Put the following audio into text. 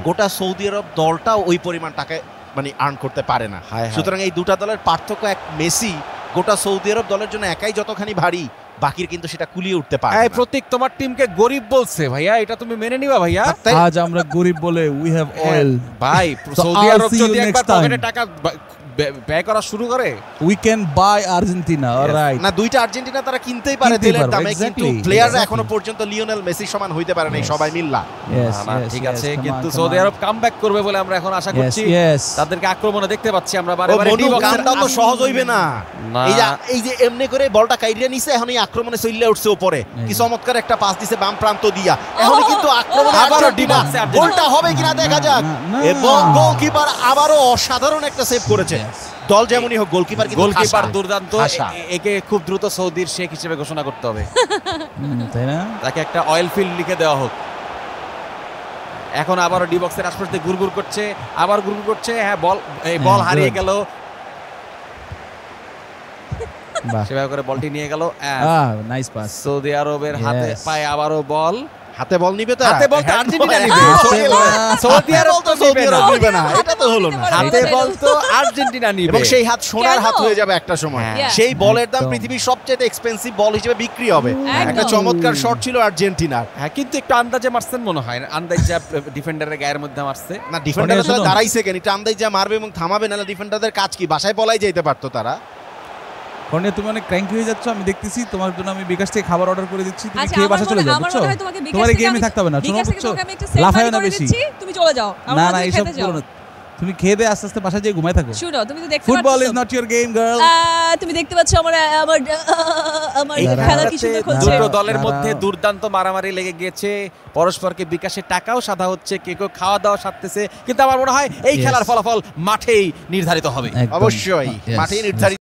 গোটা সৌদি আরব দলটাও ওই পরিমাণ টাকা মানে আর্ন করতে পারে না। সুতরাং এই দুটা দলের পার্থক্য, এক মেসি গোটা সৌদি আরব দলের জন্য একাই যতখানি ভারী, বাকির কিন্তু সেটা কুলিয়ে উঠতে পারে না। প্রতীক তোমার টিমকে গরিব বলছে ভাইয়া, এটা তুমি মেনে নিবা ভাইয়া? আজ আমরা গরিব বলে উই হ্যাভ অয়েল ভাই। সৌদি আরব যদি একবার পকেটে টাকা ব্যয় করা শুরু করে, we can buy Argentina. Alright, না দুইটা আর্জেন্টিনা তারা কিনতেই পারে তেলের দামে, কিন্তু প্লেয়াররা এখনো পর্যন্ত লিওনেল মেসি সমান হইতে পারে না সবাই মিল্লা। ঠিক আছে, কিন্তু সৌদি আরব কামব্যাক করবে বলে আমরা এখন আশা করছি। তাদেরকে আক্রমণে দেখতে পাচ্ছি আমরা বারে বারে। কামটাও তো সহজ হইবে না। এই যে এমনি করে বলটা কাইরিয়া নিছে, এখন এই আক্রমণে চইলে উঠছে উপরে, কি চমৎকার একটা পাস দিছে বাম প্রান্ত দিয়া। এখন কিন্তু আক্রমণে আবারও ডিমাক্সে গোলটা হবে কিনা দেখা যাক। এবং গোলকিপার আবারও অসাধারণ একটা সেভ করেছে। দল যেমনই হোক, গোলকিপার দুর্দান্ত। একে খুব দ্রুত সৌদির শেখ হিসেবে ঘোষণা করতে হবে, তাই না? তাকে একটা অয়েল ফিল্ড লিখে দেওয়া হোক। এখন আবারও ডি বক্সের আশপাশ দিয়ে গুড়গুড় করছে, আবার গুড়গুড় করছে। হ্যাঁ, বল হারিয়ে গেল, সেভাবে করে বলটি নিয়ে গেল। Nice pass. সৌদি আরবের হাতে পায়ে আবারও বল। হাতে বল নিবে, তো হাতে বল তো আর্জেন্টিনা নিবে, সৌদি আরব তো নিবে না। এটা তো হলো না। হাতে বল তো আর্জেন্টিনা নিবে, এবং সেই হাত সোনার হাত হয়ে যাবে একটা সময়। সেই বলের দাম পৃথিবীর সবচেয়ে এক্সপেন্সিভ বল হিসেবে বিক্রি হবে। একটা চমৎকার শট ছিল আর্জেন্টিনার। হ্যাঁ, কিন্তু একটু আন্দাজে মারছেন মনে হয়। আন্দাজে ডিফেন্ডারের গায়ের মধ্যে মারছে না, ডিফেন্ডার তো দাঁড়াইছে কেন, এটা আন্দাজে মারবে এবং থামাবে না। ডিফেন্ডারদের কাজ কি? বাসায় পলাই যেতে পারতো তারা। কর্ণে, তুমি অনেক ক্র্যাঙ্কি হয়ে যাচ্ছ, আমি দেখতেছি। তোমার জন্য আমি বিকাশ থেকে খাবার অর্ডার করে দিচ্ছি, তুমি খেয়ে বাসা চলে যাও, বুঝছো? তোমার গেমে থাকতে হবে না, শোনো, বুঝছো? লাফায়ও না বেশি। তুমি চলে যাও, না না, এইসব করো না। তুমি খেয়ে দে, আস্তে আস্তে বাসা যেয়ে ঘুমায় থাকো। শুনো, তুমি তো দেখতে পাচ্ছ football is not your game girl. তুমি দেখতে পাচ্ছ আমার খেলা কি সুন্দর করছে। দুটো দলের মধ্যে দুর্দান্ত মারামারি লেগে গিয়েছে, পরস্পরকে বিকাশে টাকাও সাদা হচ্ছে, কেউ কেউ খাওয়া দাওয়া সারতেছে। কিন্তু আমার মনে হয় এই খেলার ফলাফল মাঠেই নির্ধারিত হবে। অবশ্যই মাঠেই নির্ধারিত।